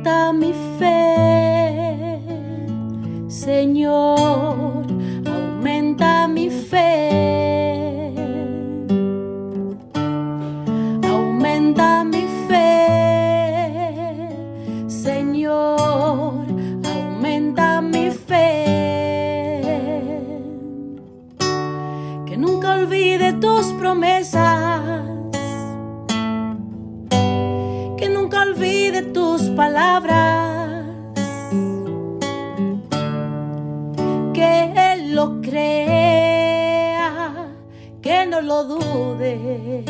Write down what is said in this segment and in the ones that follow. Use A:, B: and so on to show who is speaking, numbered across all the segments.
A: Aumenta mi fe, Señor, aumenta mi fe. Aumenta mi fe, Señor, aumenta mi fe. Que nunca olvide tus promesas, que nunca olvide tus palabras, que Él lo crea, que no lo dude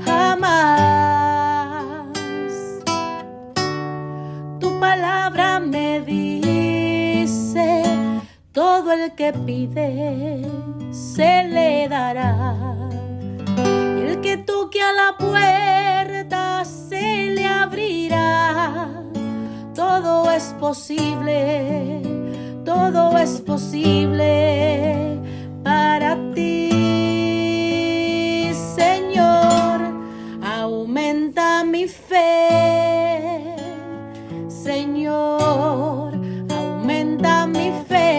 A: jamás. Tu palabra me dice, todo el que pide se le dará. Y el que toque a la puerta se le abrirá. Todo es posible, todo es posible para ti, Señor. Aumenta mi fe, Señor, aumenta mi fe.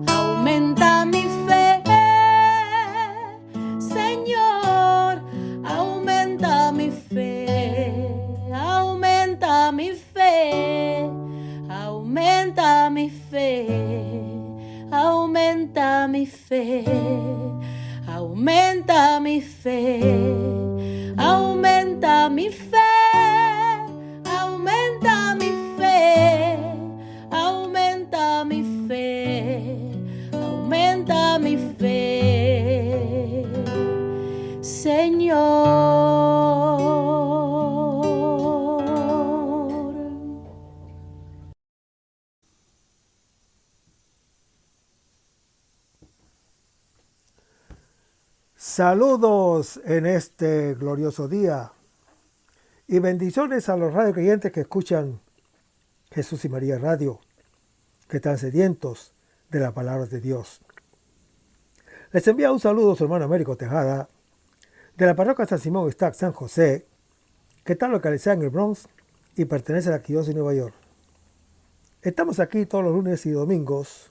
A: Aumenta mi fe, Señor, aumenta mi fe. Aumenta mi fe, aumenta mi fe, aumenta mi fe, aumenta mi fe, aumenta mi fe, aumenta mi fe, aumenta mi fe, aumenta mi fe, Señor.
B: Saludos en este glorioso día y bendiciones a los radiocreyentes que escuchan Jesús y María Radio, que están sedientos de la palabra de Dios. Les envía un saludo su hermano Américo Tejada, de la parroquia San Simón Stack San José, que está localizada en el Bronx y pertenece a la Arquidiócesis de Nueva York. Estamos aquí todos los lunes y domingos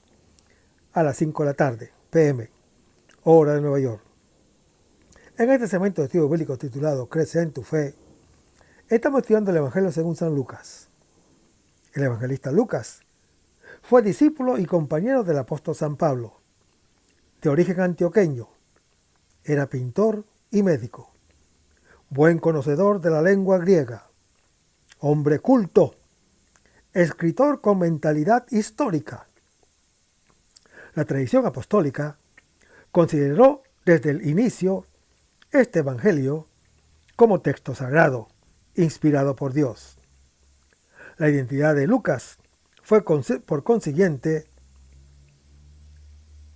B: a las 5 de la tarde, PM, hora de Nueva York. En este segmento de estudio bíblico titulado Crece en tu fe, estamos estudiando el Evangelio según San Lucas. El evangelista Lucas fue discípulo y compañero del apóstol San Pablo, de origen antioqueño. Era pintor y médico, buen conocedor de la lengua griega, hombre culto, escritor con mentalidad histórica. La tradición apostólica consideró desde el inicio este evangelio como texto sagrado, inspirado por Dios. La identidad de Lucas fue por consiguiente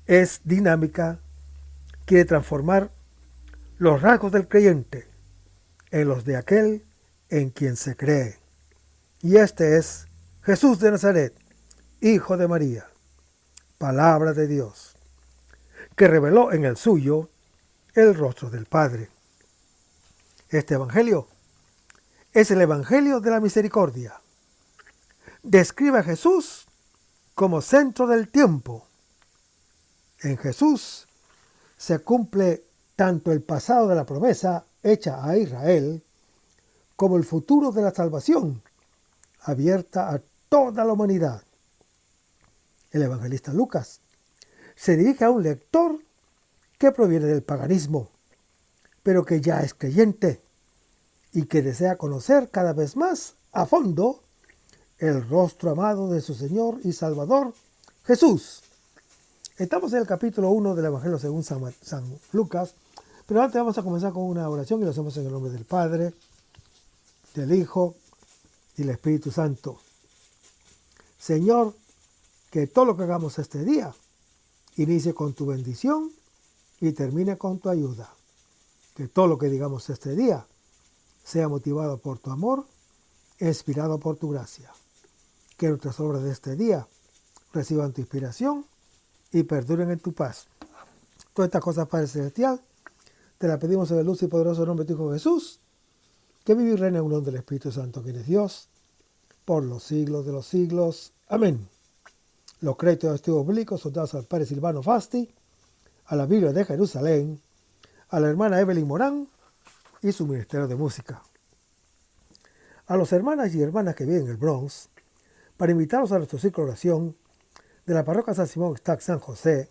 B: es dinámica, quiere transformar los rasgos del creyente en los de aquel en quien se cree. Y este es Jesús de Nazaret, Hijo de María, palabra de Dios, que reveló en el suyo el rostro del Padre. Este evangelio es el evangelio de la misericordia. Describe a Jesús como centro del tiempo. En Jesús se cumple tanto el pasado de la promesa hecha a Israel como el futuro de la salvación abierta a toda la humanidad. El evangelista Lucas se dirige a un lector que proviene del paganismo, pero que ya es creyente y que desea conocer cada vez más a fondo el rostro amado de su Señor y Salvador, Jesús. Estamos en el capítulo 1 del Evangelio según San Lucas, pero antes vamos a comenzar con una oración y lo hacemos en el nombre del Padre, del Hijo y del Espíritu Santo. Señor, que todo lo que hagamos este día inicie con tu bendición y termine con tu ayuda. Que todo lo que digamos este día sea motivado por tu amor, inspirado por tu gracia. Que nuestras obras de este día reciban tu inspiración y perduren en tu paz. Todas estas cosas, Padre Celestial, te las pedimos en el luz y poderoso nombre de tu Hijo Jesús. que vive y reina en unión del Espíritu Santo, quien es Dios, por los siglos de los siglos. Amén. Los créditos de estudios bíblicos son dados al Padre Silvano Fasti, a la Biblia de Jerusalén, a la hermana Evelyn Morán y su Ministerio de Música. A los hermanas y hermanas que viven en el Bronx, para invitarlos a nuestro ciclo de oración de la parroquia San Simón Stack San José,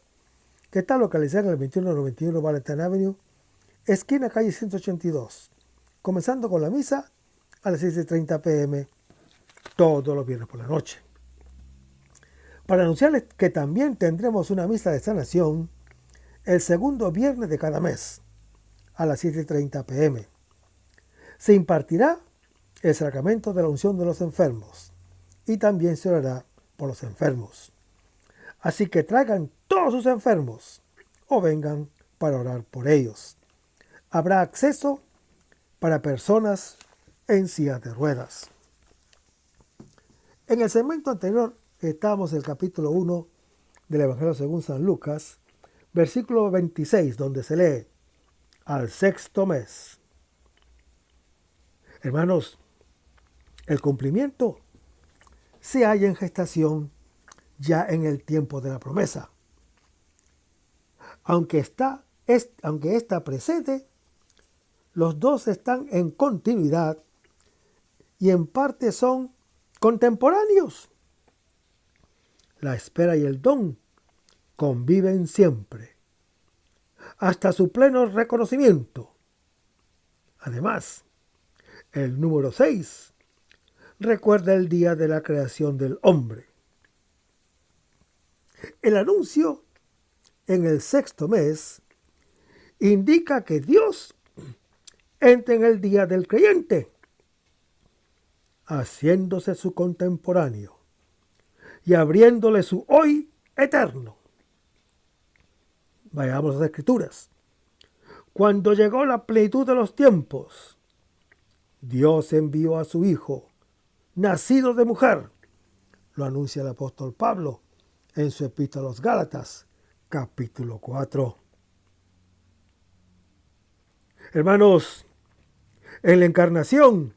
B: que está localizada en el 2191 Valentine Avenue, esquina calle 182, comenzando con la misa a las 6:30 p.m. todos los viernes por la noche. Para anunciarles que también tendremos una misa de sanación el segundo viernes de cada mes, a las 7:30 p.m. Se impartirá el sacramento de la unción de los enfermos y también se orará por los enfermos. Así que traigan todos sus enfermos o vengan para orar por ellos. Habrá acceso para personas en silla de ruedas. En el segmento anterior estábamos en el capítulo 1 del Evangelio según San Lucas, versículo 26, donde se lee: al sexto mes. Hermanos, el cumplimiento se halla en gestación ya en el tiempo de la promesa. Aunque esta precede, los dos están en continuidad y en parte son contemporáneos. La espera y el don conviven siempre, hasta su pleno reconocimiento. Además, el número 6 recuerda el día de la creación del hombre. El anuncio en el sexto mes indica que Dios entra en el día del creyente, haciéndose su contemporáneo y abriéndole su hoy eterno. Vayamos a las Escrituras. Cuando llegó la plenitud de los tiempos, Dios envió a su Hijo, nacido de mujer. Lo anuncia el apóstol Pablo en su epístola a los Gálatas, capítulo 4. Hermanos, en la encarnación,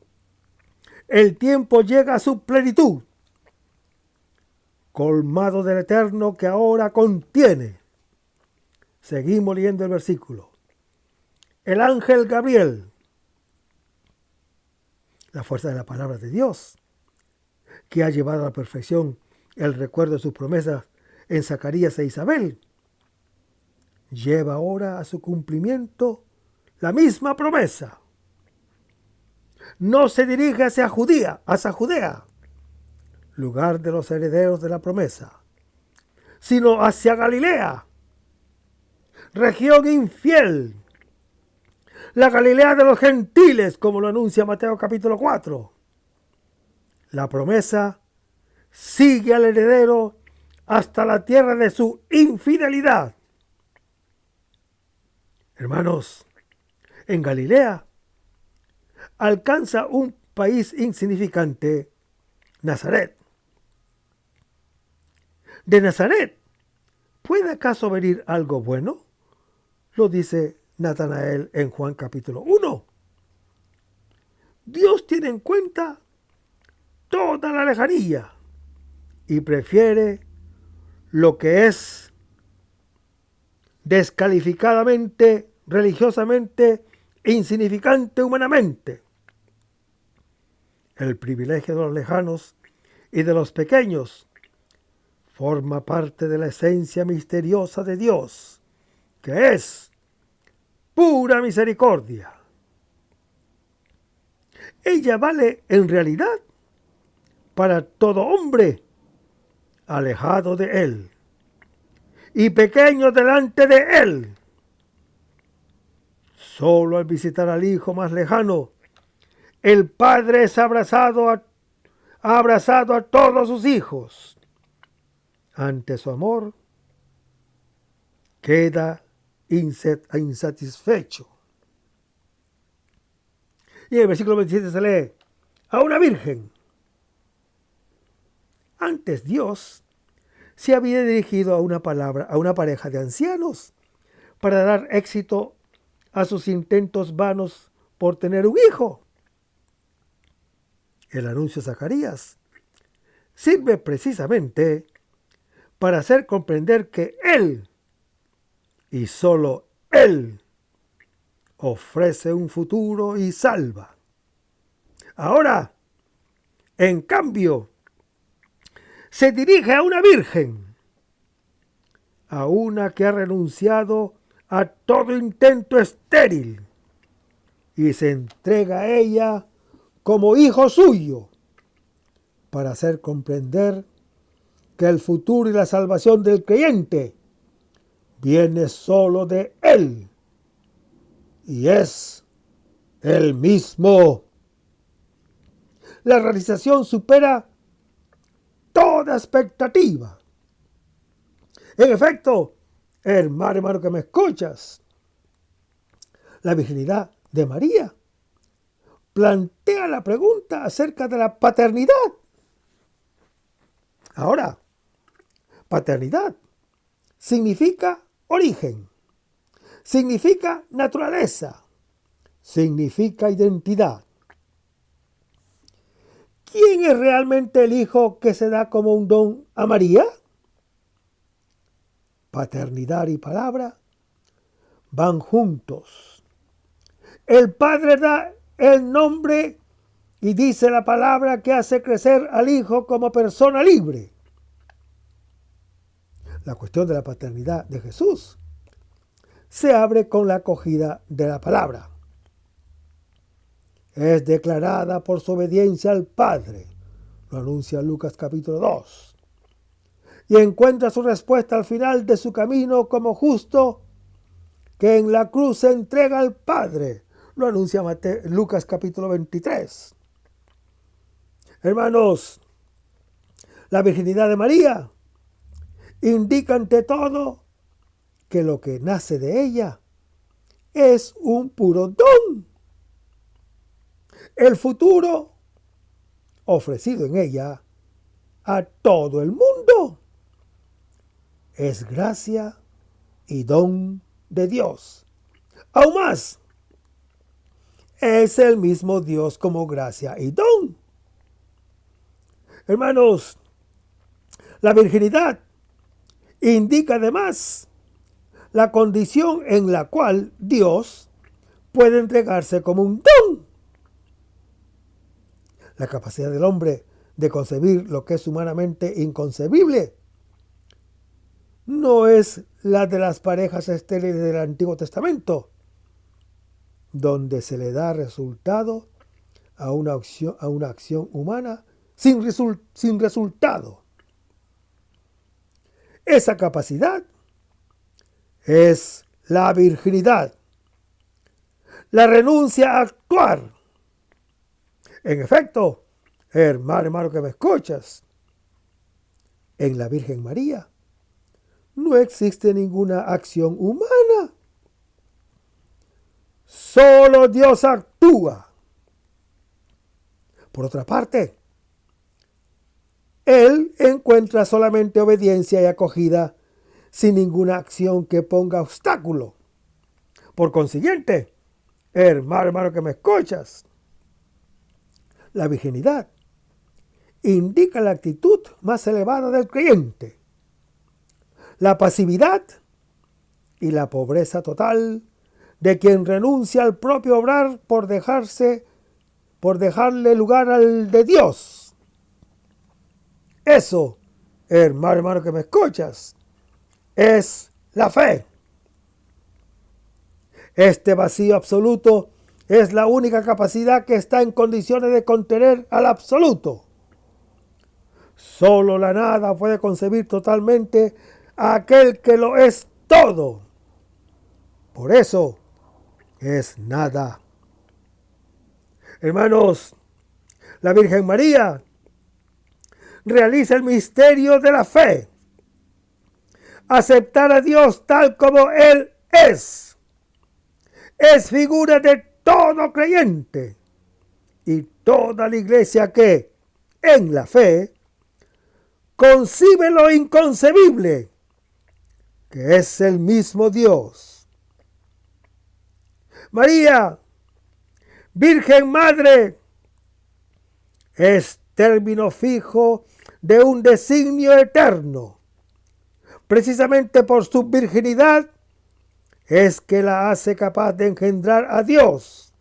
B: el tiempo llega a su plenitud, colmado del eterno que ahora contiene. Seguimos leyendo el versículo. El ángel Gabriel, la fuerza de la palabra de Dios, que ha llevado a la perfección el recuerdo de sus promesas en Zacarías e Isabel, lleva ahora a su cumplimiento la misma promesa. No se dirige hacia Judea, lugar de los herederos de la promesa, sino hacia Galilea, región infiel, la Galilea de los gentiles, como lo anuncia Mateo capítulo 4. La promesa sigue al heredero hasta la tierra de su infidelidad. Hermanos, en Galilea alcanza un país insignificante, Nazaret. ¿De Nazaret puede acaso venir algo bueno? Lo dice Natanael en Juan capítulo 1. Dios tiene en cuenta toda la lejanía y prefiere lo que es descalificadamente, religiosamente, insignificante humanamente. El privilegio de los lejanos y de los pequeños forma parte de la esencia misteriosa de Dios, que es pura misericordia. Ella vale en realidad para todo hombre alejado de Él y pequeño delante de Él. Solo al visitar al hijo más lejano, el Padre ha abrazado a todos sus hijos. Ante su amor, queda insatisfecho. Y en el versículo 27 se lee: a una virgen. Antes Dios se había dirigido a una pareja de ancianos para dar éxito a sus intentos vanos por tener un hijo. El anuncio de Zacarías sirve precisamente para hacer comprender que Él, y solo Él, ofrece un futuro y salva. Ahora, en cambio, se dirige a una virgen, a una que ha renunciado a todo intento estéril y se entrega a ella como hijo suyo para hacer comprender que el futuro y la salvación del creyente viene solo de Él y es Él mismo. La realización supera toda expectativa. En efecto, hermano que me escuchas, la virginidad de María plantea la pregunta acerca de la paternidad. Ahora, paternidad significa origen, significa naturaleza, significa identidad. ¿Quién es realmente el hijo que se da como un don a María? Paternidad y palabra van juntos. El Padre da el nombre y dice la palabra que hace crecer al hijo como persona libre. La cuestión de la paternidad de Jesús se abre con la acogida de la palabra. Es declarada por su obediencia al Padre, lo anuncia Lucas capítulo 2, y encuentra su respuesta al final de su camino como justo que en la cruz se entrega al Padre, lo anuncia Lucas capítulo 23. Hermanos, la virginidad de María indica ante todo que lo que nace de ella es un puro don. El futuro ofrecido en ella a todo el mundo es gracia y don de Dios. Aún más, es el mismo Dios como gracia y don. Hermanos, la virginidad indica además la condición en la cual Dios puede entregarse como un don. La capacidad del hombre de concebir lo que es humanamente inconcebible no es la de las parejas estériles del Antiguo Testamento, donde se le da resultado a una acción humana sin resultado. Esa capacidad es la virginidad, la renuncia a actuar. En efecto, hermano que me escuchas, en la Virgen María no existe ninguna acción humana. Solo Dios actúa. Por otra parte, Él encuentra solamente obediencia y acogida sin ninguna acción que ponga obstáculo. Por consiguiente, hermano que me escuchas, la virginidad indica la actitud más elevada del creyente, la pasividad y la pobreza total de quien renuncia al propio obrar por dejarle lugar al de Dios. Eso, hermano que me escuchas, es la fe. Este vacío absoluto es la única capacidad que está en condiciones de contener al absoluto. Solo la nada puede concebir totalmente a aquel que lo es todo. Por eso es nada. Hermanos, la Virgen María realiza el misterio de la fe. Aceptar a Dios tal como Él es figura de todo creyente y toda la iglesia que, en la fe, concibe lo inconcebible, que es el mismo Dios. María, Virgen Madre, es término fijo de un designio eterno. Precisamente por su virginidad es que la hace capaz de engendrar a Dios.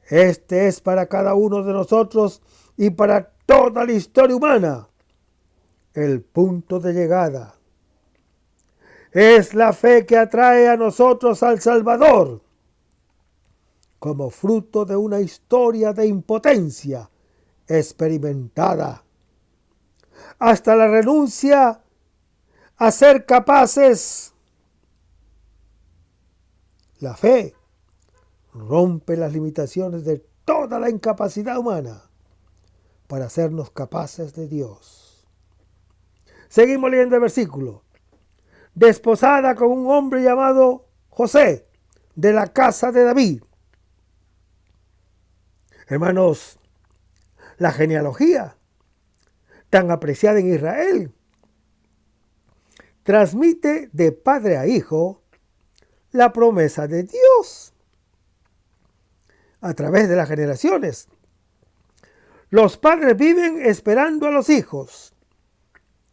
B: Este es para cada uno de nosotros y para toda la historia humana el punto de llegada. Es la fe que atrae a nosotros al Salvador, como fruto de una historia de impotencia experimentada, hasta la renuncia a ser capaces. La fe rompe las limitaciones de toda la incapacidad humana para hacernos capaces de Dios. Seguimos leyendo el versículo. Desposada con un hombre llamado José, de la casa de David. Hermanos, la genealogía tan apreciada en Israel transmite de padre a hijo la promesa de Dios a través de las generaciones. Los padres viven esperando a los hijos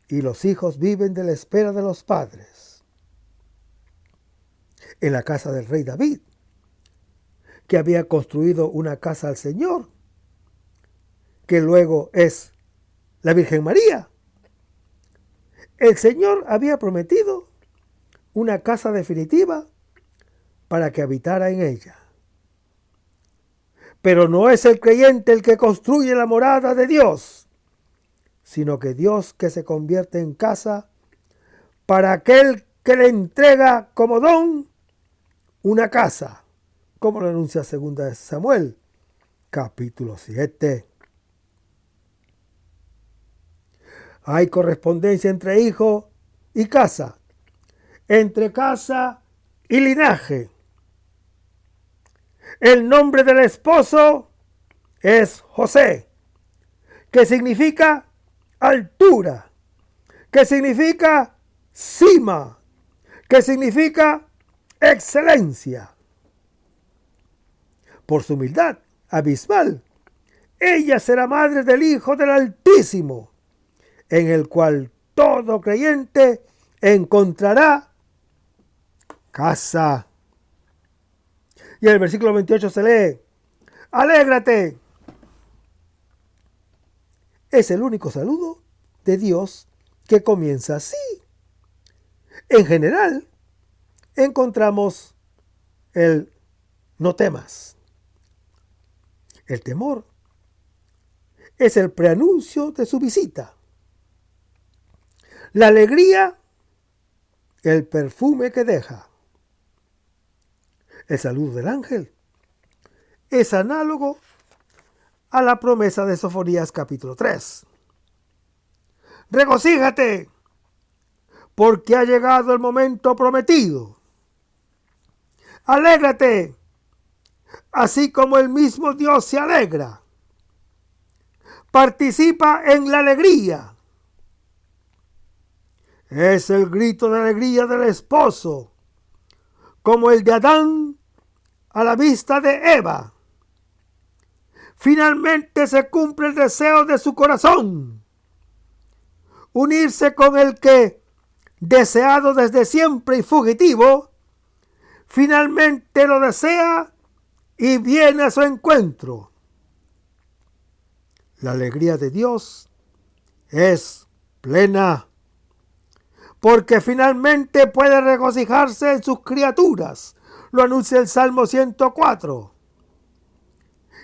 B: y los hijos viven de la espera de los padres. En la casa del rey David, que había construido una casa al Señor, que luego es la Virgen María, el Señor había prometido una casa definitiva para que habitara en ella. Pero no es el creyente el que construye la morada de Dios, sino que Dios que se convierte en casa para aquel que le entrega como don una casa, como lo anuncia 2 Samuel, capítulo 7. Hay correspondencia entre hijo y casa, entre casa y linaje. El nombre del esposo es José, que significa altura, que significa cima, que significa excelencia. Por su humildad abismal, ella será madre del Hijo del Altísimo, en el cual todo creyente encontrará casa. Y en el versículo 28 se lee: alégrate. Es el único saludo de Dios que comienza así. En general, encontramos el no temas. El temor es el preanuncio de su visita. La alegría, el perfume que deja. El saludo del ángel es análogo a la promesa de Sofonías capítulo 3. Regocíjate, porque ha llegado el momento prometido. Alégrate, así como el mismo Dios se alegra. Participa en la alegría. Es el grito de alegría del esposo, como el de Adán a la vista de Eva. Finalmente se cumple el deseo de su corazón, unirse con el que, deseado desde siempre y fugitivo, finalmente lo desea y viene a su encuentro. La alegría de Dios es plena, porque finalmente puede regocijarse en sus criaturas. Lo anuncia el Salmo 104.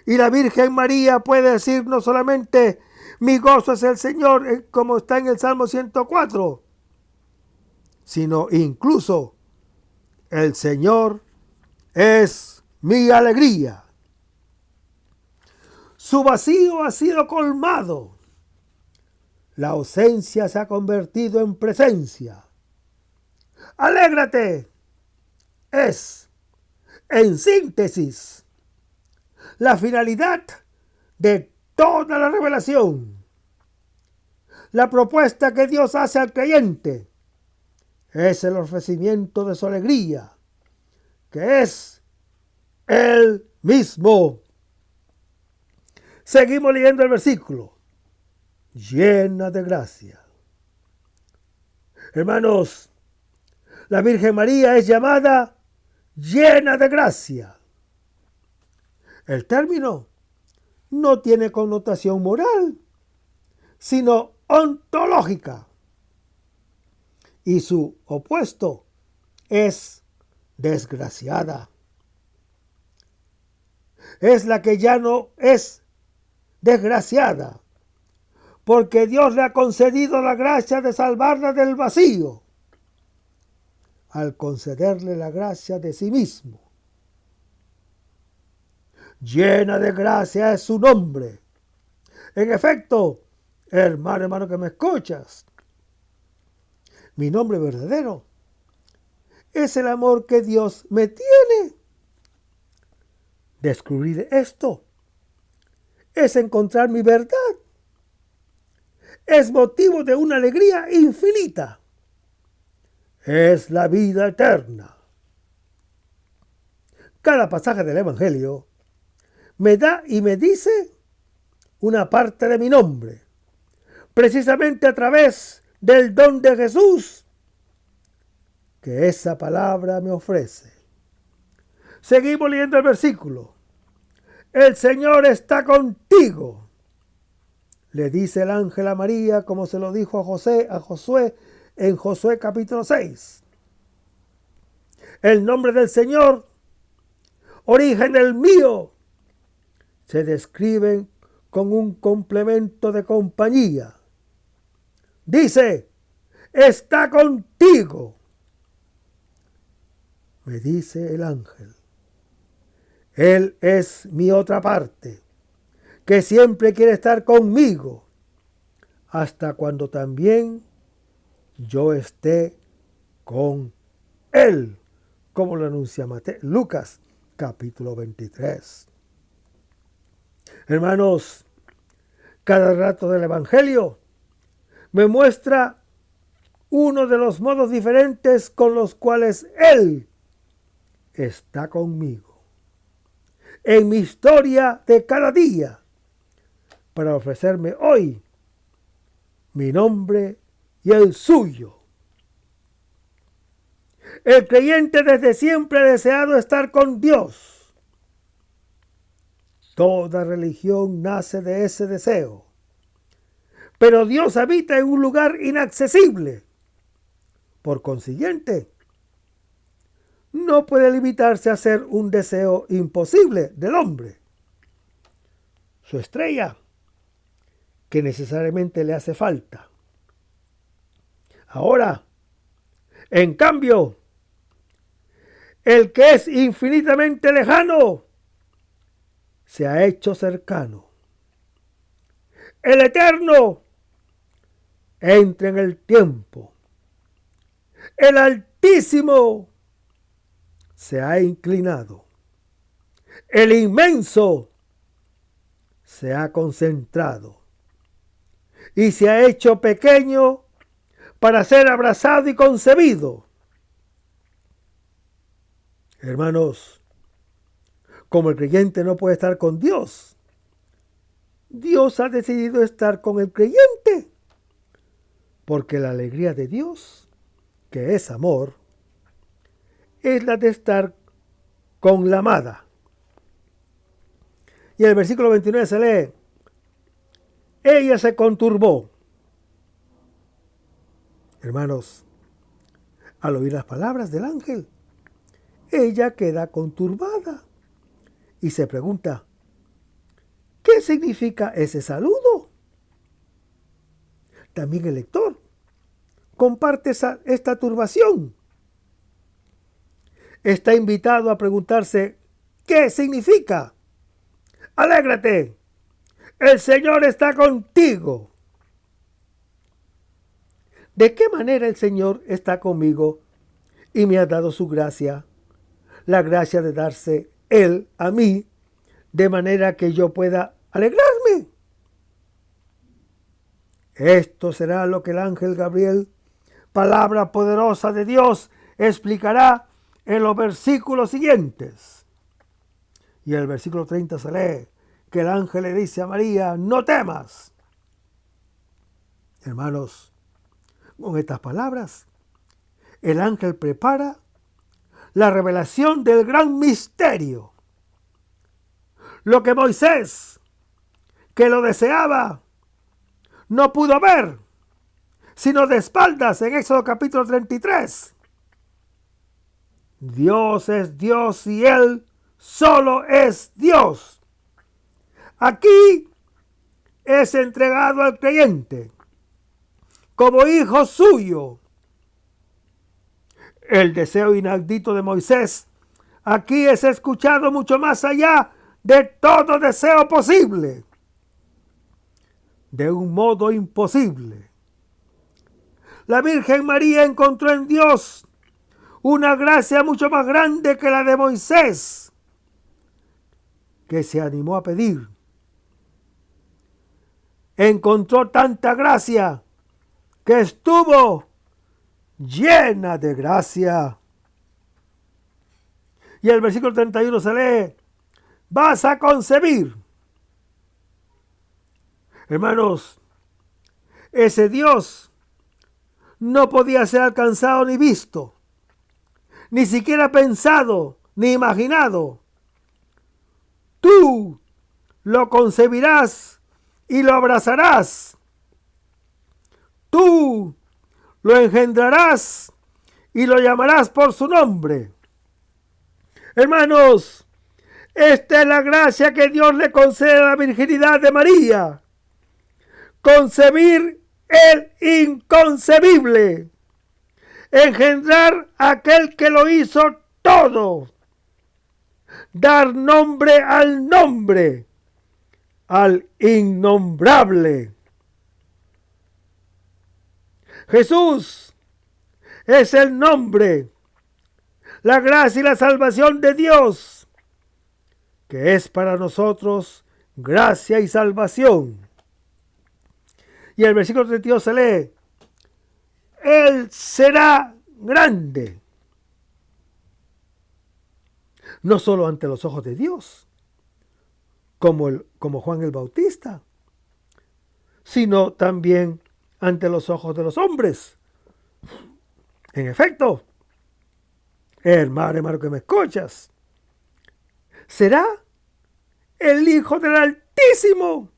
B: Y la Virgen María puede decir no solamente mi gozo es el Señor, como está en el Salmo 104, sino incluso el Señor es mi alegría. Su vacío ha sido colmado. La ausencia se ha convertido en presencia. Alégrate. Es, en síntesis, la finalidad de toda la revelación. La propuesta que Dios hace al creyente es el ofrecimiento de su alegría, que es Él mismo. Seguimos leyendo el versículo. Llena de gracia. Hermanos, la Virgen María es llamada llena de gracia. El término no tiene connotación moral, sino ontológica. Y su opuesto es desgraciada. Es la que ya no es desgraciada, porque Dios le ha concedido la gracia de salvarla del vacío, al concederle la gracia de sí mismo. Llena de gracia es su nombre. En efecto, hermano que me escuchas, mi nombre verdadero es el amor que Dios me tiene. Descubrir esto es encontrar mi verdad. Es motivo de una alegría infinita. Es la vida eterna. Cada pasaje del Evangelio me da y me dice una parte de mi nombre, precisamente a través del don de Jesús que esa palabra me ofrece. Seguimos leyendo el versículo. El Señor está contigo, le dice el ángel a María, como se lo dijo a Josué en Josué capítulo 6. El nombre del Señor, origen del mío, se describen con un complemento de compañía. Dice, está contigo, me dice el ángel. Él es mi otra parte, que siempre quiere estar conmigo, hasta cuando también yo esté con él, como lo anuncia Lucas capítulo 23. Hermanos, cada rato del Evangelio me muestra uno de los modos diferentes con los cuales Él está conmigo en mi historia de cada día, para ofrecerme hoy mi nombre y el suyo. El creyente desde siempre ha deseado estar con Dios. Toda religión nace de ese deseo. Pero Dios habita en un lugar inaccesible. Por consiguiente, no puede limitarse a ser un deseo imposible del hombre. Su estrella, que necesariamente le hace falta. Ahora, en cambio, el que es infinitamente lejano se ha hecho cercano. El eterno entra en el tiempo. El Altísimo se ha inclinado. El inmenso se ha concentrado y se ha hecho pequeño para ser abrazado y concebido. Hermanos, como el creyente no puede estar con Dios, Dios ha decidido estar con el creyente, porque la alegría de Dios, que es amor, es la de estar con la amada. Y el versículo 29 se lee, ella se conturbó. Hermanos, al oír las palabras del ángel, ella queda conturbada y se pregunta, ¿qué significa ese saludo? También el lector comparte esta turbación. Está invitado a preguntarse, ¿qué significa? Alégrate, el Señor está contigo. ¿De qué manera el Señor está conmigo y me ha dado su gracia? La gracia de darse Él a mí, de manera que yo pueda alegrarme. Esto será lo que el ángel Gabriel, palabra poderosa de Dios, explicará en los versículos siguientes. Y el versículo 30 se lee, que el ángel le dice a María, no temas. Hermanos, con estas palabras, el ángel prepara la revelación del gran misterio. Lo que Moisés, que lo deseaba, no pudo ver, sino de espaldas en Éxodo capítulo 33. Dios es Dios y Él solo es Dios. Aquí es entregado al creyente como hijo suyo. El deseo inaudito de Moisés aquí es escuchado mucho más allá de todo deseo posible, de un modo imposible. La Virgen María encontró en Dios una gracia mucho más grande que la de Moisés, que se animó a pedir. Encontró tanta gracia que estuvo llena de gracia. Y el versículo 31 se lee, vas a concebir. Hermanos, ese Dios no podía ser alcanzado ni visto, ni siquiera pensado, ni imaginado. Tú lo concebirás y lo abrazarás. Tú lo engendrarás y lo llamarás por su nombre. Hermanos, esta es la gracia que Dios le concede a la virginidad de María. Concebir el inconcebible. Engendrar aquel que lo hizo todo. Dar nombre, al innombrable. Jesús es el nombre, la gracia y la salvación de Dios, que es para nosotros gracia y salvación. Y el versículo 32 se lee, Él será grande, no solo ante los ojos de Dios, como Juan el Bautista, sino también ante los ojos de los hombres. En efecto, hermano que me escuchas, será el Hijo del Altísimo,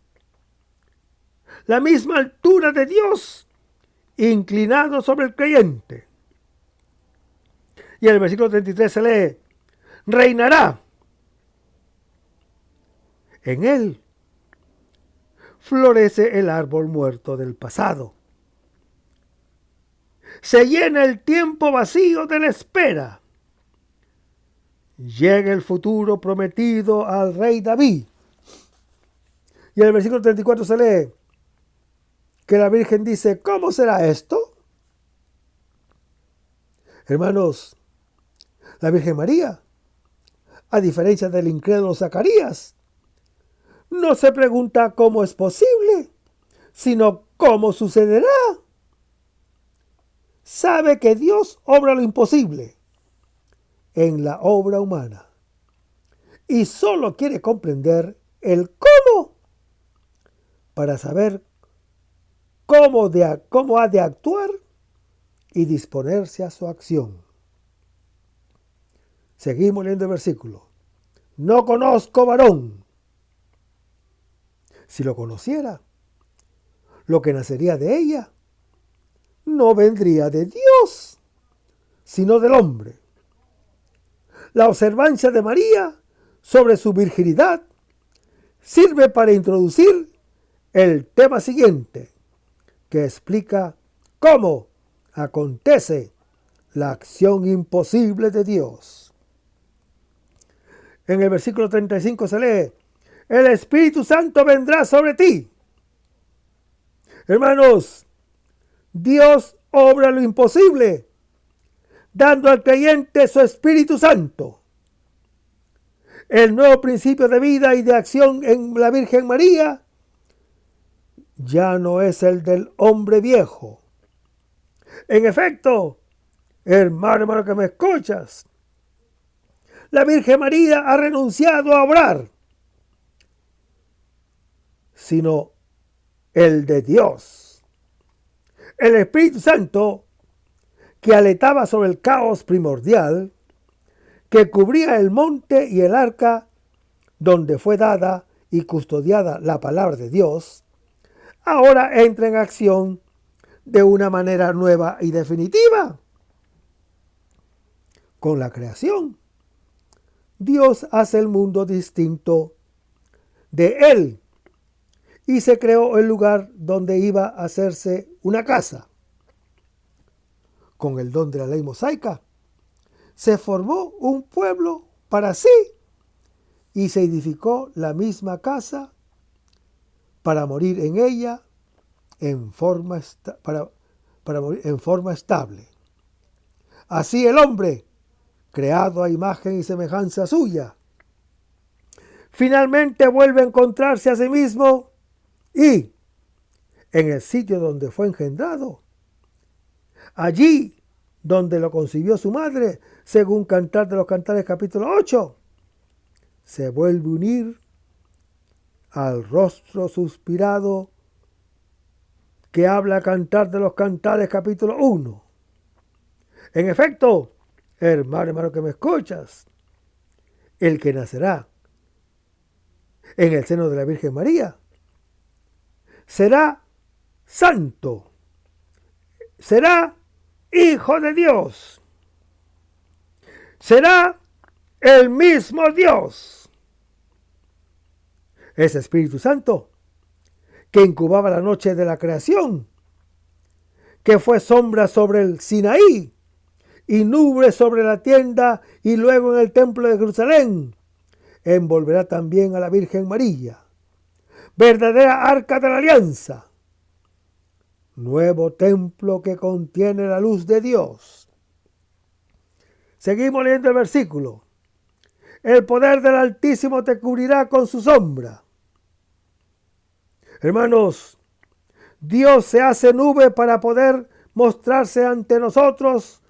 B: la misma altura de Dios, inclinado sobre el creyente. Y en el versículo 33 se lee, reinará. En él florece el árbol muerto del pasado. Se llena el tiempo vacío de la espera. Llega el futuro prometido al rey David. Y en el versículo 34 se lee que la Virgen dice, ¿cómo será esto? Hermanos, la Virgen María, a diferencia del incrédulo Zacarías, no se pregunta cómo es posible, sino cómo sucederá. Sabe que Dios obra lo imposible en la obra humana y solo quiere comprender el cómo para saber cómo ha de actuar y disponerse a su acción. Seguimos leyendo el versículo. No conozco varón. Si lo conociera, lo que nacería de ella no vendría de Dios, sino del hombre. La observancia de María sobre su virginidad sirve para introducir el tema siguiente, que explica cómo acontece la acción imposible de Dios. En el versículo 35 se lee, el Espíritu Santo vendrá sobre ti. Hermanos, Dios obra lo imposible, dando al creyente su Espíritu Santo. El nuevo principio de vida y de acción en la Virgen María ya no es el del hombre viejo. En efecto, hermano que me escuchas, la Virgen María ha renunciado a obrar. sino el de Dios. El Espíritu Santo, que aletaba sobre el caos primordial, que cubría el monte y el arca donde fue dada y custodiada la palabra de Dios, ahora entra en acción de una manera nueva y definitiva. Con la creación, Dios hace el mundo distinto de Él y se creó el lugar donde iba a hacerse una casa. Con el don de la ley mosaica, se formó un pueblo para sí y se edificó la misma casa para morir en ella en forma estable. Así el hombre, creado a imagen y semejanza suya, finalmente vuelve a encontrarse a sí mismo y, en el sitio donde fue engendrado, allí donde lo concibió su madre, según Cantar de los Cantares capítulo 8, se vuelve a unir al rostro suspirado que habla Cantar de los Cantares capítulo 1. En efecto, hermano que me escuchas, el que nacerá en el seno de la Virgen María será santo, será hijo de Dios, será el mismo Dios. Ese Espíritu Santo que incubaba la noche de la creación, que fue sombra sobre el Sinaí y nube sobre la tienda y luego en el templo de Jerusalén, envolverá también a la Virgen María, verdadera arca de la alianza, nuevo templo que contiene la luz de Dios. Seguimos leyendo el versículo. El poder del Altísimo te cubrirá con su sombra. Hermanos, Dios se hace nube para poder mostrarse ante nosotros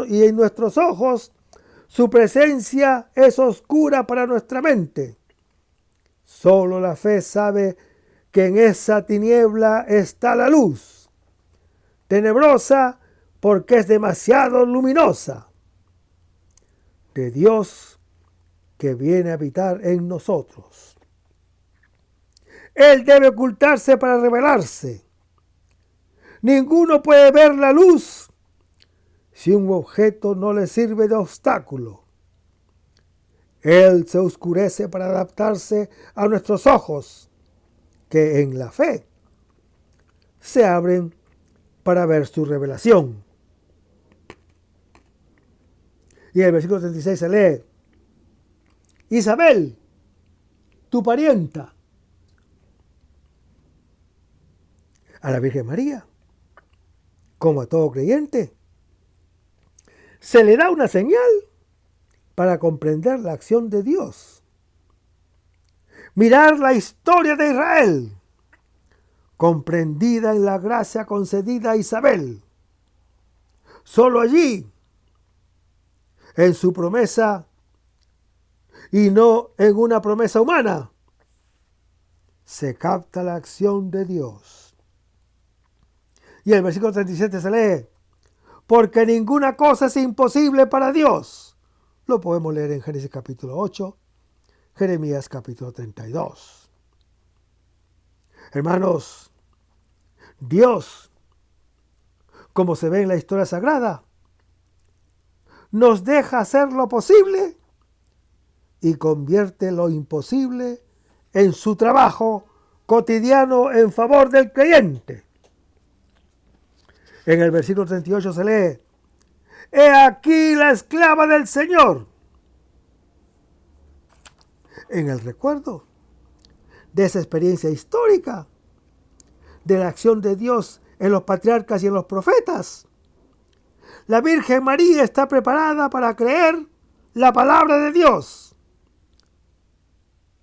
B: y en nuestros ojos. Su presencia es oscura para nuestra mente. Solo la fe sabe que en esa tiniebla está la luz, tenebrosa porque es demasiado luminosa, de Dios que viene a habitar en nosotros. Él debe ocultarse para revelarse. Ninguno puede ver la luz si un objeto no le sirve de obstáculo. Él se oscurece para adaptarse a nuestros ojos, que en la fe se abren para ver su revelación. Y en el versículo 36 se lee: Isabel, tu parienta, a la Virgen María, como a todo creyente, se le da una señal para comprender la acción de Dios. Mirar la historia de Israel, comprendida en la gracia concedida a Isabel. Solo allí, en su promesa y no en una promesa humana, se capta la acción de Dios. Y el versículo 37 se lee: porque ninguna cosa es imposible para Dios. Lo podemos leer en Génesis capítulo 8, Jeremías capítulo 32. Hermanos, Dios, como se ve en la historia sagrada, nos deja hacer lo posible y convierte lo imposible en su trabajo cotidiano en favor del creyente. En el versículo 38 se lee: He aquí la esclava del Señor. En el recuerdo de esa experiencia histórica, de la acción de Dios en los patriarcas y en los profetas, la Virgen María está preparada para creer la palabra de Dios.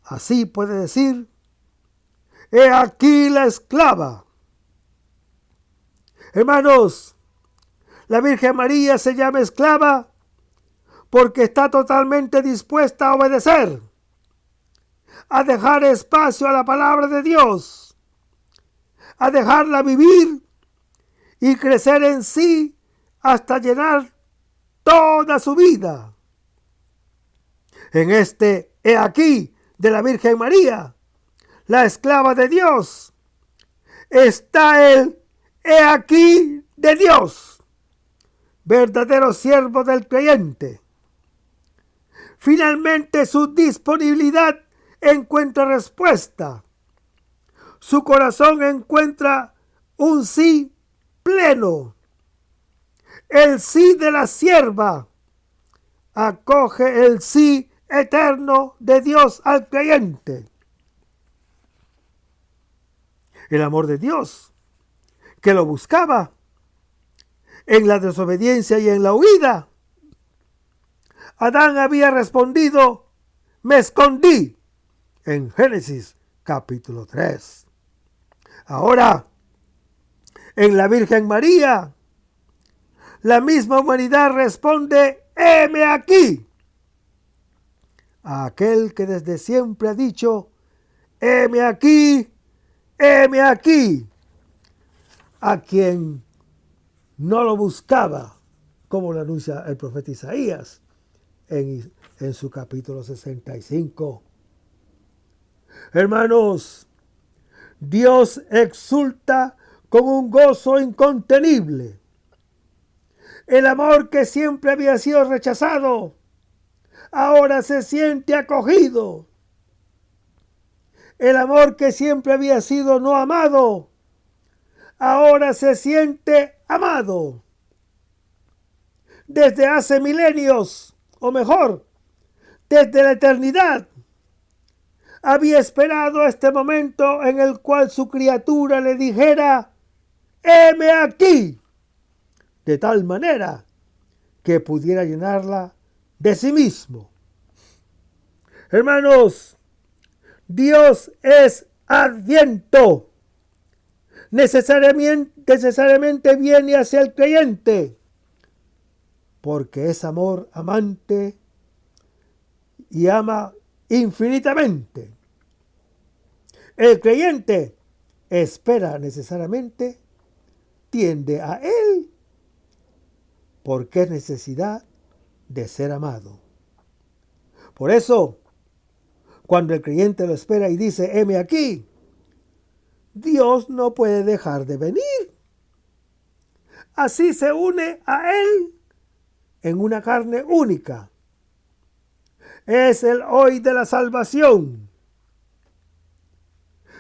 B: Así puede decir: He aquí la esclava. Hermanos, la Virgen María se llama esclava porque está totalmente dispuesta a obedecer, a dejar espacio a la palabra de Dios, a dejarla vivir y crecer en sí hasta llenar toda su vida. En este he aquí de la Virgen María, la esclava de Dios, está el he aquí de Dios, verdadero siervo del creyente. Finalmente su disponibilidad encuentra respuesta. Su corazón encuentra un sí pleno. El sí de la sierva acoge el sí eterno de Dios al creyente. El amor de Dios, que lo buscaba en la desobediencia y en la huida. Adán había respondido, me escondí, en Génesis capítulo 3. Ahora, en la Virgen María, la misma humanidad responde, heme aquí. A aquel que desde siempre ha dicho, heme aquí, heme aquí. A quien no lo buscaba, como lo anuncia el profeta Isaías en su capítulo 65. Hermanos, Dios exulta con un gozo incontenible. El amor que siempre había sido rechazado, ahora se siente acogido. El amor que siempre había sido no amado, ahora se siente amado. Desde hace milenios, o mejor, desde la eternidad, había esperado este momento en el cual su criatura le dijera, heme aquí, de tal manera que pudiera llenarla de sí mismo. Hermanos, Dios es adviento. Necesariamente viene hacia el creyente, porque es amor amante y ama infinitamente. El creyente espera necesariamente, tiende a él, porque es necesidad de ser amado. Por eso, cuando el creyente lo espera y dice, heme aquí, Dios no puede dejar de venir. Así se une a él en una carne única. Es el hoy de la salvación.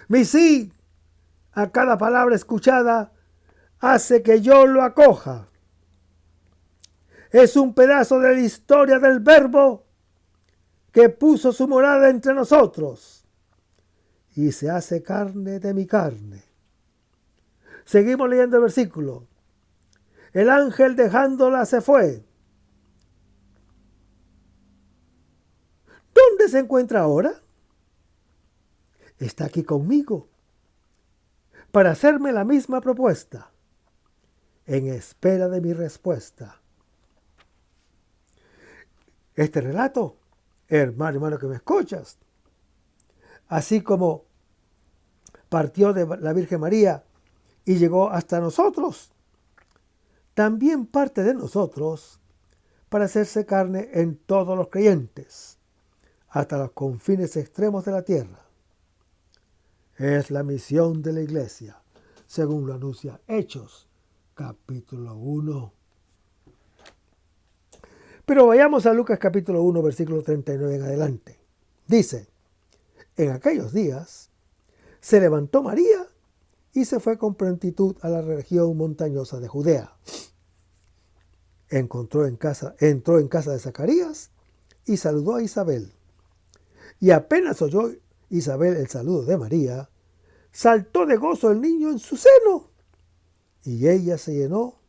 B: Mi sí a cada palabra escuchada hace que yo lo acoja. Es un pedazo de la historia del Verbo que puso su morada entre nosotros y se hace carne de mi carne. Seguimos leyendo el versículo. El ángel dejándola se fue. ¿Dónde se encuentra ahora? Está aquí conmigo para hacerme la misma propuesta, en espera de mi respuesta. Este relato, hermano que me escuchas, así como partió de la Virgen María y llegó hasta nosotros, también parte de nosotros para hacerse carne en todos los creyentes, hasta los confines extremos de la tierra. Es la misión de la iglesia, según lo anuncia Hechos, capítulo 1. Pero vayamos a Lucas capítulo 1, versículo 39 en adelante. Dice, en aquellos días se levantó María y se fue con prontitud a la región montañosa de Judea. Entró en casa de Zacarías y saludó a Isabel. Y apenas oyó Isabel el saludo de María, saltó de gozo el niño en su seno, y ella se llenó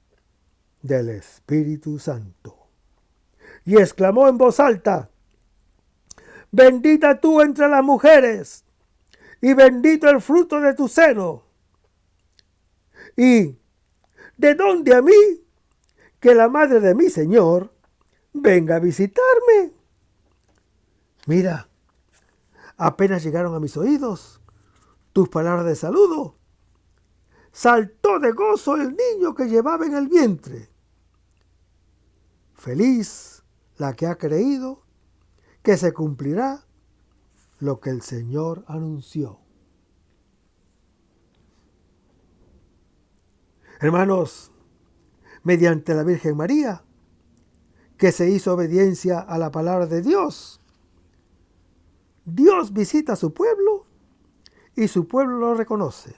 B: del Espíritu Santo. Y exclamó en voz alta, bendita tú entre las mujeres, y bendito el fruto de tu seno. ¿Y de dónde a mí que la madre de mi Señor venga a visitarme? Mira, Apenas llegaron a mis oídos tus palabras de saludo, saltó de gozo el niño que llevaba en el vientre. Feliz la que ha creído que se cumplirá lo que el Señor anunció. Hermanos, mediante la Virgen María, que se hizo obediencia a la palabra de Dios, Dios visita a su pueblo y su pueblo lo reconoce.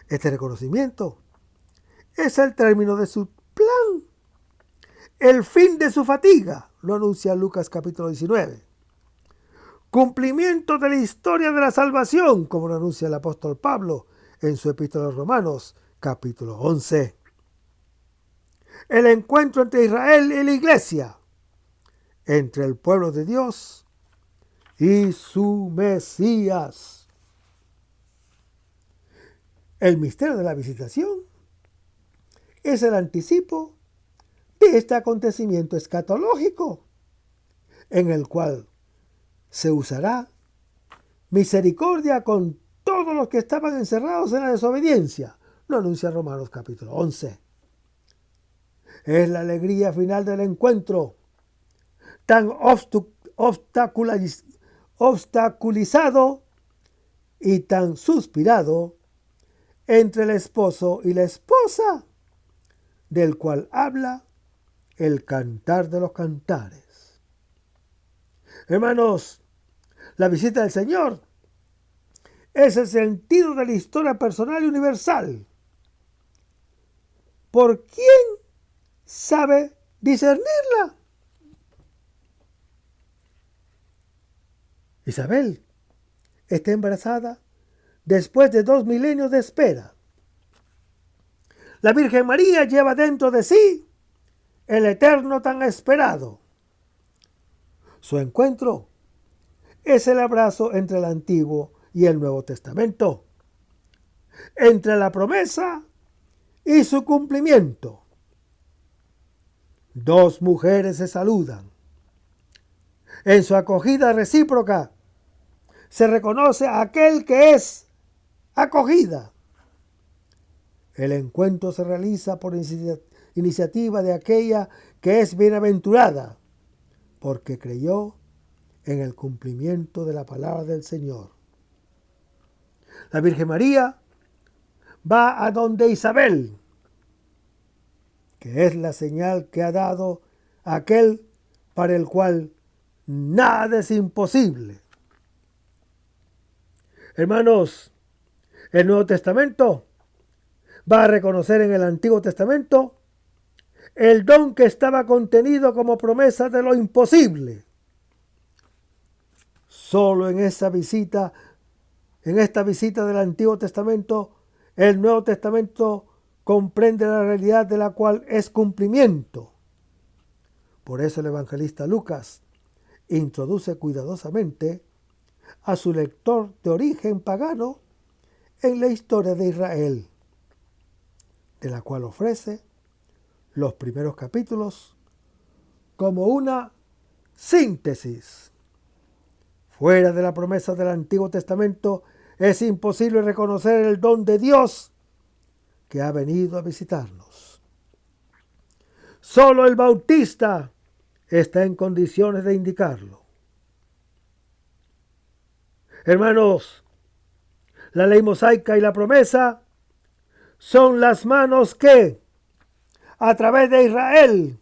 B: Este reconocimiento es el término de su plan, el fin de su fatiga, lo anuncia Lucas capítulo 19. Cumplimiento de la historia de la salvación, como lo anuncia el apóstol Pablo en su epístola a los Romanos capítulo 11. El encuentro entre Israel y la iglesia, entre el pueblo de Dios y su Mesías. El misterio de la visitación es el anticipo de este acontecimiento escatológico, en el cual se usará misericordia con todos los que estaban encerrados en la desobediencia, lo anuncia Romanos capítulo 11. Es la alegría final del encuentro, tan obstaculizado y tan suspirado entre el esposo y la esposa, del cual habla el Cantar de los Cantares. Hermanos, la visita del Señor es el sentido de la historia personal y universal. ¿Por quién sabe discernirla? Isabel está embarazada después de 2 milenios de espera. La Virgen María lleva dentro de sí el eterno tan esperado. Su encuentro es el abrazo entre el Antiguo y el Nuevo Testamento, entre la promesa y su cumplimiento. 2 mujeres se saludan. En su acogida recíproca se reconoce a aquel que es acogida. El encuentro se realiza por iniciativa de aquella que es bienaventurada, porque creyó en el cumplimiento de la palabra del Señor. La Virgen María va a donde Isabel, que es la señal que ha dado aquel para el cual nada es imposible. Hermanos, el Nuevo Testamento va a reconocer en el Antiguo Testamento el don que estaba contenido como promesa de lo imposible. Solo en esta visita del Antiguo Testamento, el Nuevo Testamento comprende la realidad de la cual es cumplimiento. Por eso el evangelista Lucas introduce cuidadosamente a su lector de origen pagano en la historia de Israel, de la cual ofrece los primeros capítulos como una síntesis. Fuera de la promesa del Antiguo Testamento es imposible reconocer el don de Dios que ha venido a visitarnos. Solo el Bautista está en condiciones de indicarlo. Hermanos, la ley mosaica y la promesa son las manos que, a través de Israel,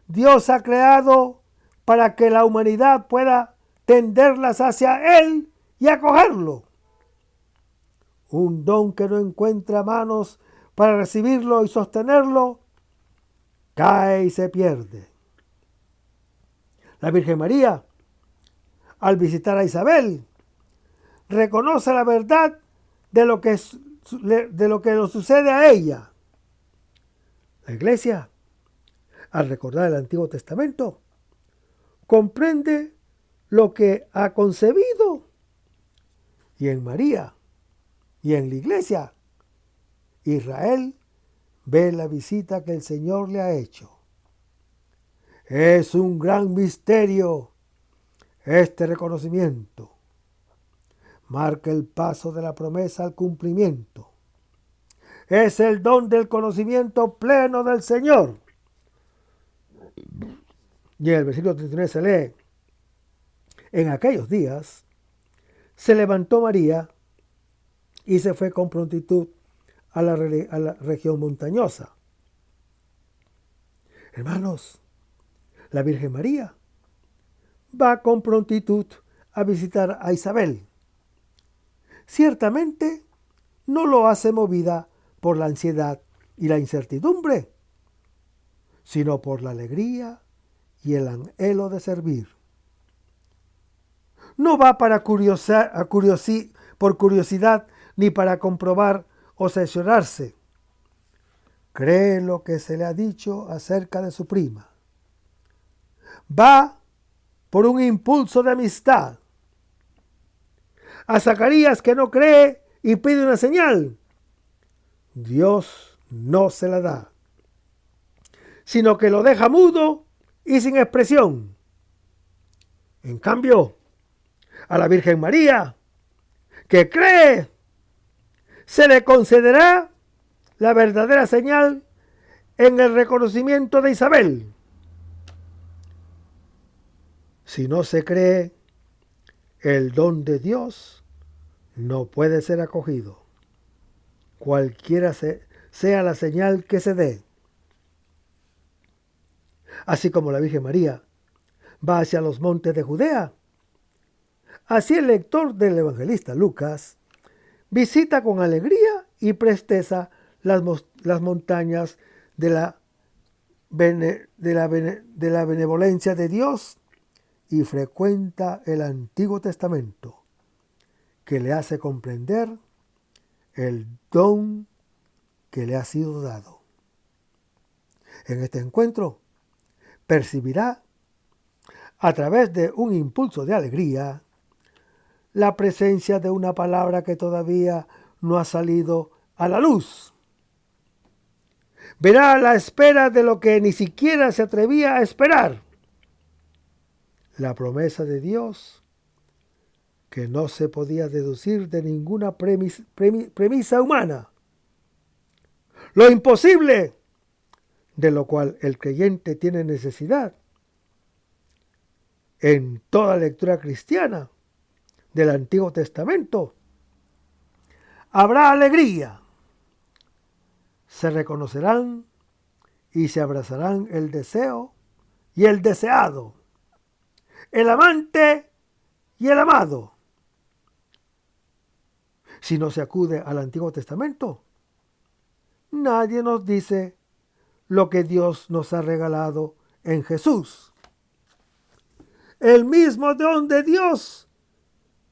B: Dios ha creado para que la humanidad pueda tenderlas hacia Él y acogerlo. Un don que no encuentra manos para recibirlo y sostenerlo, cae y se pierde. La Virgen María, al visitar a Isabel, reconoce la verdad de lo que le sucede a ella. La Iglesia, al recordar el Antiguo Testamento, comprende lo que ha concebido. Y en María y en la Iglesia, Israel ve la visita que el Señor le ha hecho. Es un gran misterio Este reconocimiento marca el paso de la promesa al cumplimiento. Es el don del conocimiento pleno del Señor. Y en el versículo 39 se lee: en aquellos días se levantó María y se fue con prontitud a la región montañosa. Hermanos, la Virgen María va con prontitud a visitar a Isabel. Ciertamente no lo hace movida por la ansiedad y la incertidumbre, sino por la alegría y el anhelo de servir. No va por curiosidad ni para comprobar o cerciorarse. Cree lo que se le ha dicho acerca de su prima. Va por un impulso de amistad. A Zacarías, que no cree y pide una señal, Dios no se la da, sino que lo deja mudo y sin expresión. En cambio, a la Virgen María, que cree, se le concederá la verdadera señal en el reconocimiento de Isabel. Si no se cree, el don de Dios no puede ser acogido, cualquiera sea la señal que se dé. Así como la Virgen María va hacia los montes de Judea, así el lector del evangelista Lucas visita con alegría y presteza las montañas de la benevolencia de Dios y frecuenta el Antiguo Testamento, que le hace comprender el don que le ha sido dado. En este encuentro percibirá, a través de un impulso de alegría, la presencia de una palabra que todavía no ha salido a la luz. Verá la espera de lo que ni siquiera se atrevía a esperar. La promesa de Dios que no se podía deducir de ninguna premisa humana. Lo imposible, de lo cual el creyente tiene necesidad. En toda lectura cristiana del Antiguo Testamento habrá alegría. Se reconocerán y se abrazarán el deseo y el deseado, el amante y el amado. Si no se acude al Antiguo Testamento, nadie nos dice lo que Dios nos ha regalado en Jesús. El mismo don de Dios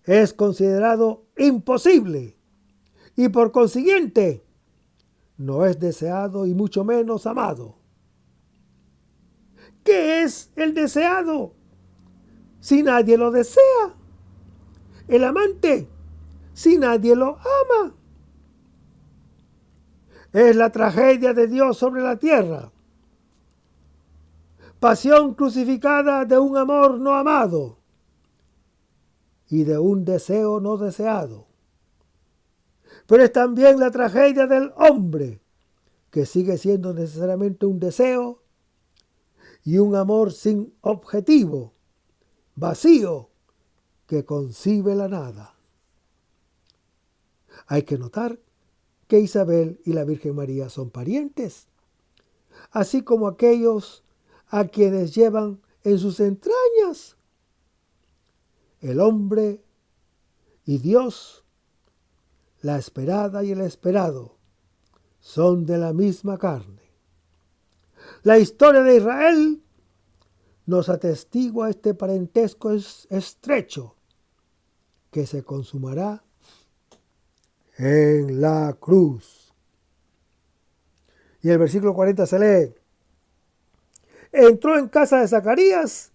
B: es considerado imposible y por consiguiente no es deseado y mucho menos amado. ¿Qué es el deseado si nadie lo desea? El amante si nadie lo ama. Es la tragedia de Dios sobre la tierra. Pasión crucificada de un amor no amado y de un deseo no deseado. Pero es también la tragedia del hombre, que sigue siendo necesariamente un deseo y un amor sin objetivo, vacío, que concibe la nada. Hay que notar que Isabel y la Virgen María son parientes, así como aquellos a quienes llevan en sus entrañas. El hombre y Dios, la esperada y el esperado, son de la misma carne. La historia de Israel nos atestigua este parentesco estrecho que se consumará en la cruz. Y el versículo 40 se lee: entró en casa de Zacarías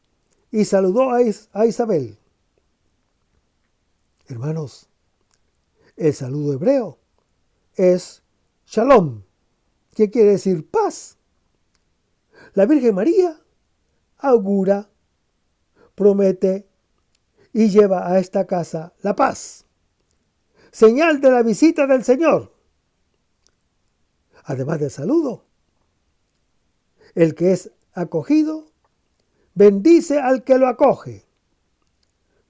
B: y saludó a Isabel. Hermanos, el saludo hebreo es shalom, que quiere decir paz. La Virgen María augura, promete y lleva a esta casa la paz, señal de la visita del Señor. Además del saludo, el que es acogido bendice al que lo acoge.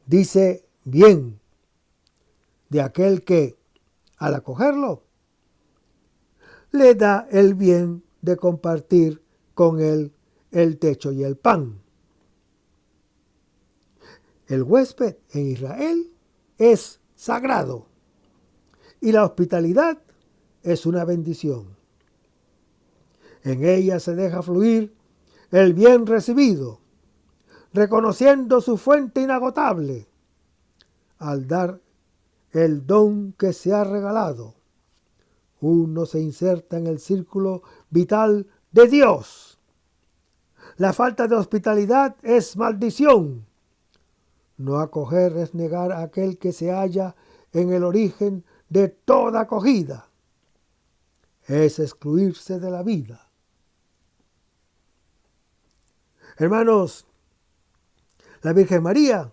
B: Dice bien de aquel que, al acogerlo, le da el bien de compartir con él el techo y el pan. El huésped en Israel es sagrado y la hospitalidad es una bendición. En ella se deja fluir el bien recibido, reconociendo su fuente inagotable al dar el don que se ha regalado. Uno se inserta en el círculo vital de Dios. La falta de hospitalidad es maldición. No acoger es negar a aquel que se halla en el origen de toda acogida. Es excluirse de la vida. Hermanos, la Virgen María,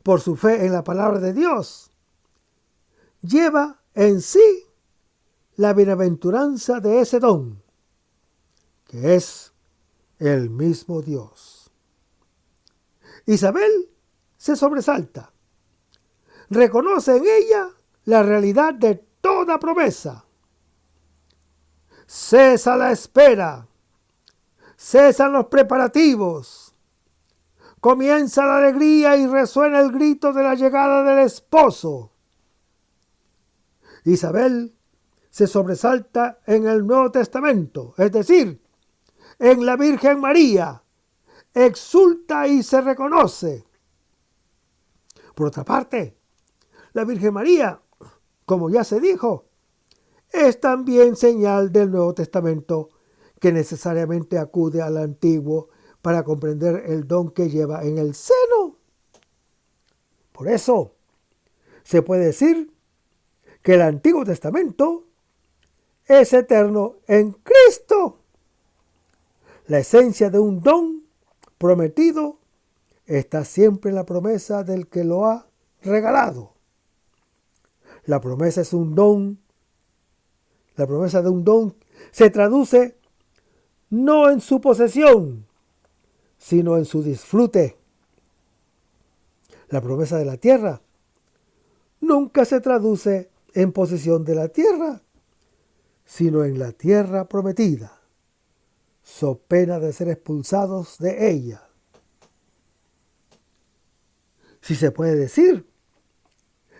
B: por su fe en la palabra de Dios, lleva en sí la bienaventuranza de ese don, que es el mismo Dios. Isabel se sobresalta, reconoce en ella la realidad de toda promesa. Cesa la espera, cesan los preparativos, comienza la alegría y resuena el grito de la llegada del esposo. Isabel se sobresalta en el Nuevo Testamento, es decir, en la Virgen María, exulta y se reconoce. Por otra parte, la Virgen María, como ya se dijo, es también señal del Nuevo Testamento que necesariamente acude al Antiguo para comprender el don que lleva en el seno. Por eso, se puede decir que el Antiguo Testamento es eterno en Cristo. La esencia de un don prometido está siempre en la promesa del que lo ha regalado. La promesa es un don. La promesa de un don se traduce no en su posesión, sino en su disfrute. La promesa de la tierra nunca se traduce en posesión de la tierra, sino en la tierra prometida, so pena de ser expulsados de ella. Si se puede decir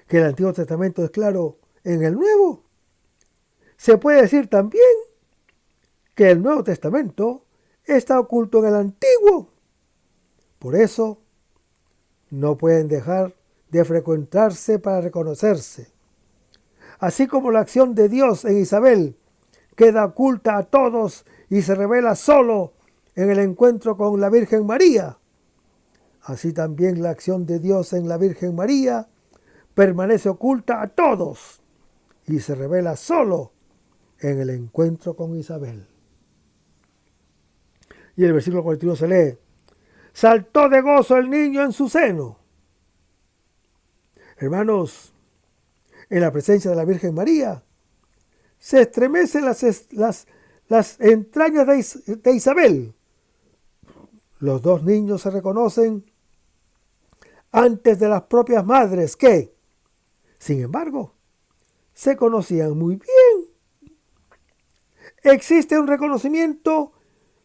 B: que el Antiguo Testamento es claro en el Nuevo, se puede decir también que el Nuevo Testamento está oculto en el Antiguo. Por eso, no pueden dejar de frecuentarse para reconocerse. Así como la acción de Dios en Isabel queda oculta a todos y se revela solo en el encuentro con la Virgen María, así también la acción de Dios en la Virgen María permanece oculta a todos y se revela solo en el encuentro con Isabel. Y el versículo 41 se lee: saltó de gozo el niño en su seno. Hermanos, en la presencia de la Virgen María se estremecen las entrañas de Isabel. Los dos niños se reconocen antes de las propias madres que, sin embargo, se conocían muy bien. Existe un reconocimiento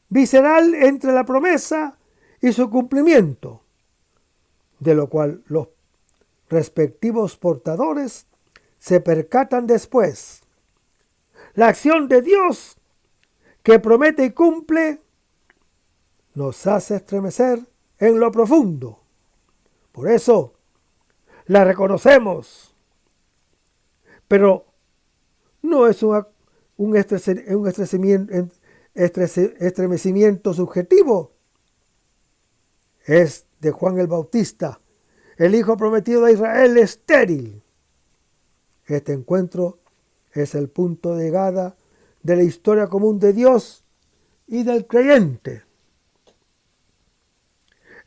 B: visceral entre la promesa y su cumplimiento, de lo cual los respectivos portadores se percatan después. La acción de Dios que promete y cumple nos hace estremecer en lo profundo. Por eso la reconocemos, pero no es un estremecimiento subjetivo. Es de Juan el Bautista, el hijo prometido de Israel estéril. Este encuentro es el punto de llegada de la historia común de Dios y del creyente.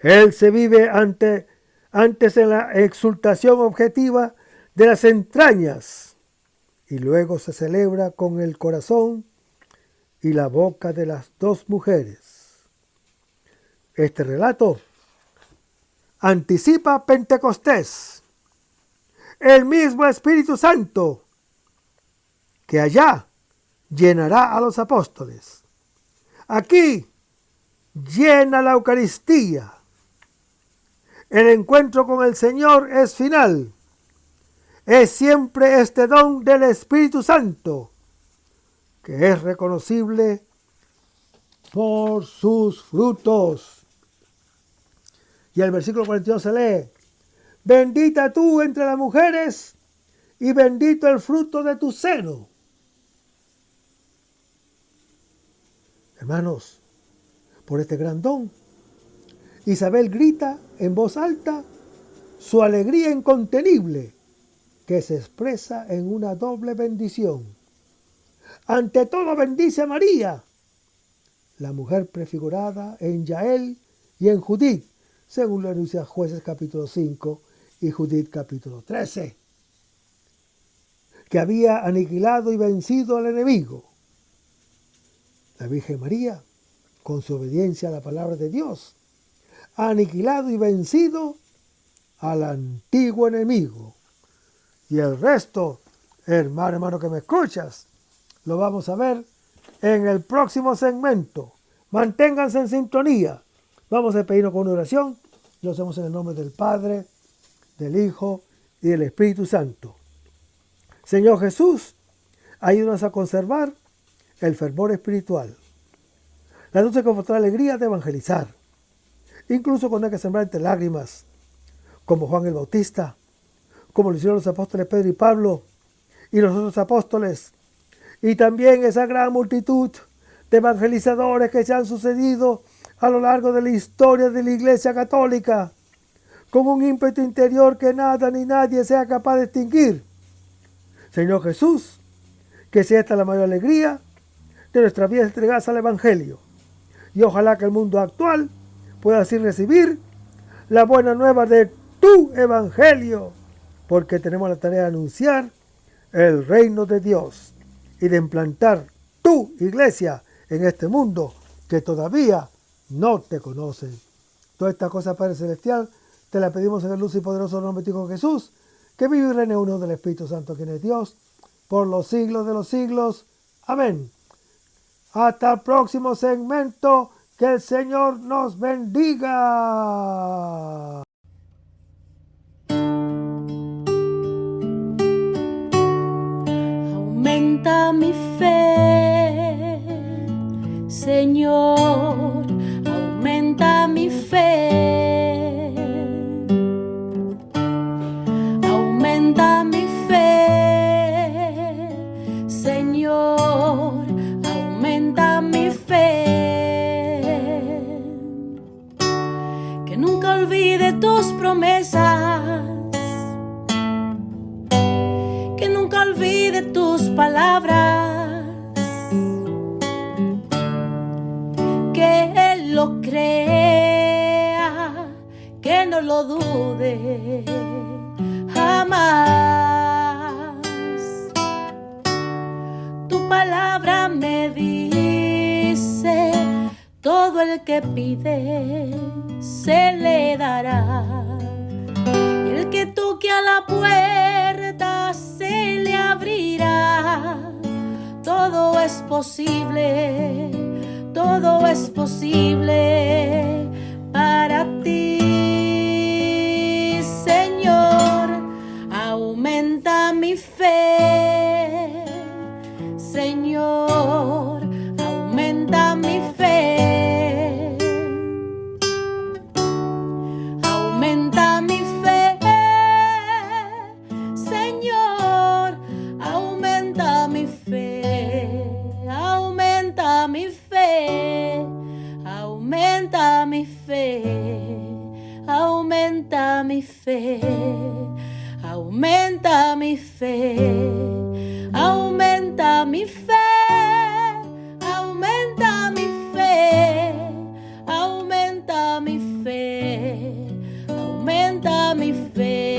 B: Él se vive ante antes en la exultación objetiva de las entrañas, y luego se celebra con el corazón y la boca de las dos mujeres. Este relato anticipa Pentecostés, el mismo Espíritu Santo que allá llenará a los apóstoles. Aquí llena la Eucaristía. El encuentro con el Señor es final. Es siempre este don del Espíritu Santo, que es reconocible por sus frutos. Y el versículo 42 se lee: bendita tú entre las mujeres y bendito el fruto de tu seno. Hermanos, por este gran don, Isabel grita en voz alta su alegría incontenible, que se expresa en una doble bendición. Ante todo bendice a María, la mujer prefigurada en Yael y en Judith, según lo anuncia Jueces capítulo 5 y Judith capítulo 13, que había aniquilado y vencido al enemigo. La Virgen María, con su obediencia a la palabra de Dios, ha aniquilado y vencido al antiguo enemigo. Y el resto, hermano que me escuchas, lo vamos a ver en el próximo segmento. Manténganse en sintonía. Vamos a pedirnos con una oración. Lo hacemos en el nombre del Padre, del Hijo y del Espíritu Santo. Señor Jesús, ayúdanos a conservar el fervor espiritual, la dulce y confortable alegría de evangelizar, incluso cuando hay que sembrar entre lágrimas, como Juan el Bautista, como lo hicieron los apóstoles Pedro y Pablo y los otros apóstoles, y también esa gran multitud de evangelizadores que se han sucedido a lo largo de la historia de la Iglesia Católica, con un ímpetu interior que nada ni nadie sea capaz de extinguir. Señor Jesús, que sea esta la mayor alegría de nuestras vidas entregadas al Evangelio, y ojalá que el mundo actual pueda así recibir la buena nueva de tu Evangelio, porque tenemos la tarea de anunciar el reino de Dios y de implantar tu iglesia en este mundo que todavía no te conocen. Todas estas cosas, Padre Celestial, te las pedimos en el luz y poderoso nombre de Jesús, que vive y reina uno del Espíritu Santo, quien es Dios, por los siglos de los siglos. Amén. Hasta el próximo segmento. Que el Señor nos bendiga.
A: Aumenta mi fe, Señor, aumenta mi fe. Aumenta mi fe, Señor, aumenta mi fe. Que nunca olvide tus promesas, que nunca olvide tus palabras, que Él lo crea, que no lo dude jamás. Tu palabra me dice: todo el que pide se le dará, y el que toque a la puerta se le abrirá. Todo es posible, todo es posible para ti, Señor. Aumenta mi fe, Señor, aumenta mi fe. Aumenta mi fe, Señor, aumenta mi fe. Aumenta mi fe, aumenta mi fe. Aumenta mi fe, aumenta mi fe. Aumenta mi fe, aumenta mi fe. Aumenta mi fe, aumenta mi fe.